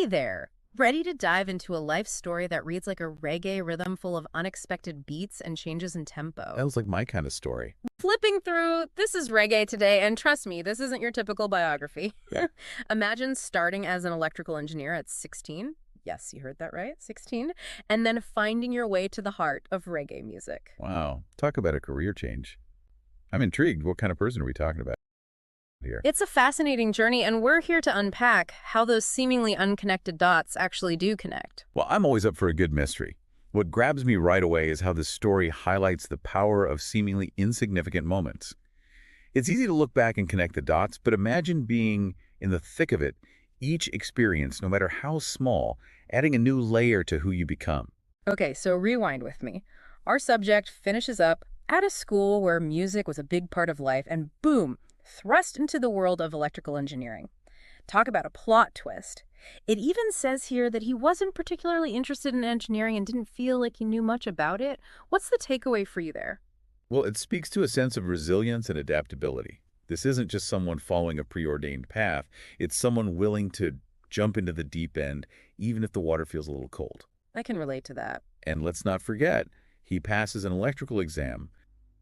Hey there! Ready to dive into a life story that reads like a reggae rhythm full of unexpected beats and changes in tempo? Sounds like my kind of story. Flipping through, this is Reggae today, and trust me, this isn't your typical biography. Imagine starting as an electrical engineer at 16. Yes, you heard that right, 16. And then finding your way to the heart of reggae music. Wow. Talk about a career change. I'm intrigued. What kind of person are we talking about here? It's a fascinating journey, and we're here to unpack how those seemingly unconnected dots actually do connect. Well, I'm always up for a good mystery. What grabs me right away is how this story highlights the power of seemingly insignificant moments. It's easy to look back and connect the dots, but imagine being in the thick of it, each experience, no matter how small, adding a new layer to who you become. Okay, so rewind with me. Our subject finishes up at a school where music was a big part of life, and boom, thrust into the world of electrical engineering. Talk about a plot twist. It even says here that he wasn't particularly interested in engineering and didn't feel like he knew much about it. What's the takeaway for you there? Well, it speaks to a sense of resilience and adaptability. This isn't just someone following a preordained path. It's someone willing to jump into the deep end, even if the water feels a little cold. I can relate to that. And let's not forget, he passes an electrical exam.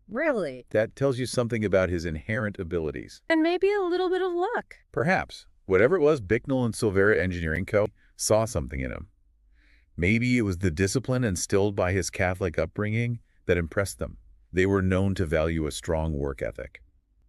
Really? That tells you something about his inherent abilities. And maybe a little bit of luck. Perhaps. Whatever it was, Bicknell and Silvera Engineering Co. saw something in him. Maybe it was the discipline instilled by his Catholic upbringing that impressed them. They were known to value a strong work ethic.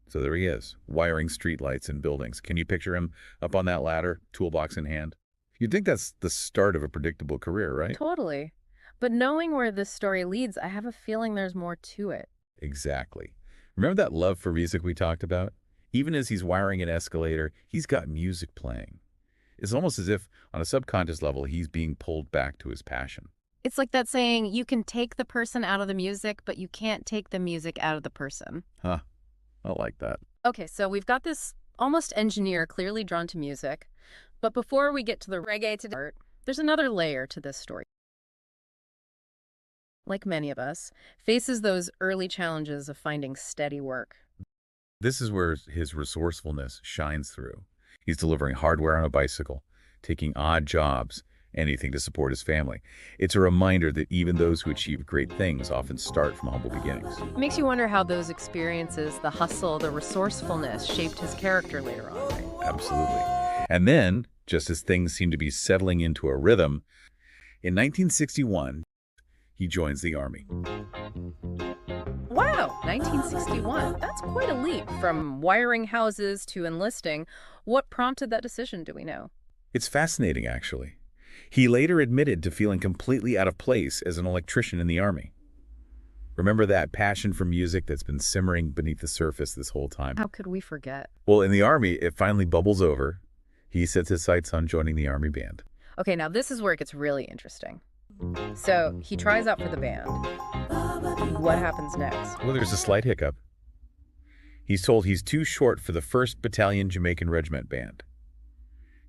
So there he is, wiring streetlights in buildings. Can you picture him up on that ladder, toolbox in hand? You'd think that's the start of a predictable career, right? Totally. But knowing where this story leads, I have a feeling there's more to it. Exactly. Remember that love for music we talked about? Even as he's wiring an escalator, he's got music playing. It's almost as if, on a subconscious level, he's being pulled back to his passion. It's like that saying, you can take the person out of the music, but you can't take the music out of the person. Huh. I like that. Okay, so we've got this almost engineer clearly drawn to music. But before we get to the reggae today, there's another layer to this story. Like many of us, faces those early challenges of finding steady work. This is where his resourcefulness shines through. He's delivering hardware on a bicycle, taking odd jobs, anything to support his family. It's a reminder that even those who achieve great things often start from humble beginnings. It makes you wonder how those experiences, the hustle, the resourcefulness, shaped his character later on, right? Absolutely. And then, just as things seem to be settling into a rhythm, in 1961, he joins the Army. Wow, 1961. That's quite a leap from wiring houses to enlisting. What prompted that decision, do we know? It's fascinating, actually. He later admitted to feeling completely out of place as an electrician in the Army. Remember that passion for music that's been simmering beneath the surface this whole time? How could we forget? Well, in the Army, it finally bubbles over. He sets his sights on joining the Army band. Okay, now this is where it gets really interesting. So he tries out for the band. What happens next? Well, there's a slight hiccup. He's told he's too short for the 1st Battalion Jamaican Regiment band.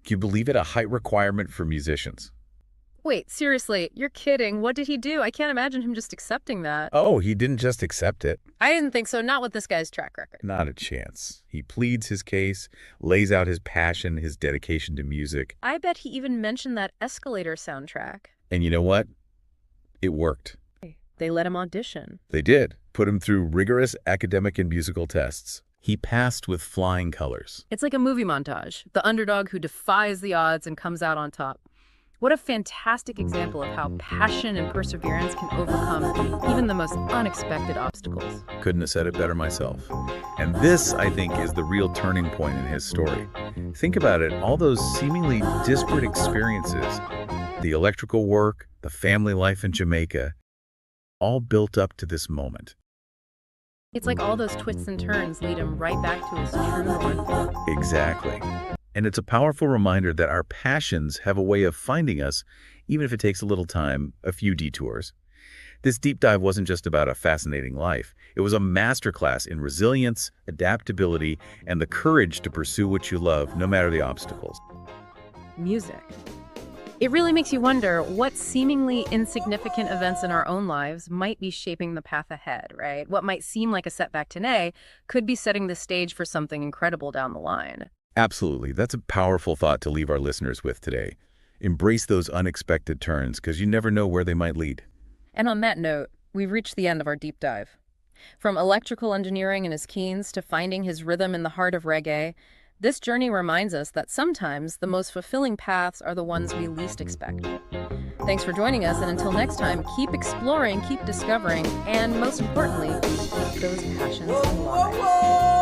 Can you believe it? A height requirement for musicians. Wait, seriously, you're kidding. What did he do? I can't imagine him just accepting that. Oh, he didn't just accept it. I didn't think so, not with this guy's track record. Not a chance. He pleads his case, lays out his passion, his dedication to music. I bet he even mentioned that Escalator soundtrack. And you know what? It worked. They let him audition. They did. Put him through rigorous academic and musical tests. He passed with flying colors. It's like a movie montage. The underdog who defies the odds and comes out on top. What a fantastic example of how passion and perseverance can overcome even the most unexpected obstacles. Couldn't have said it better myself. And this, I think, is the real turning point in his story. Think about it, all those seemingly disparate experiences, the electrical work, the family life in Jamaica, all built up to this moment. It's like all those twists and turns lead him right back to his true north. Exactly. And it's a powerful reminder that our passions have a way of finding us, even if it takes a little time, a few detours. This deep dive wasn't just about a fascinating life. It was a masterclass in resilience, adaptability, and the courage to pursue what you love, no matter the obstacles. Music. It really makes you wonder what seemingly insignificant events in our own lives might be shaping the path ahead, right? What might seem like a setback today could be setting the stage for something incredible down the line. Absolutely. That's a powerful thought to leave our listeners with today. Embrace those unexpected turns, because you never know where they might lead. And on that note, we've reached the end of our deep dive. From electrical engineering in his Keens to finding his rhythm in the heart of reggae, this journey reminds us that sometimes the most fulfilling paths are the ones we least expect. Thanks for joining us, and until next time, keep exploring, keep discovering, and most importantly, keep those passions alive.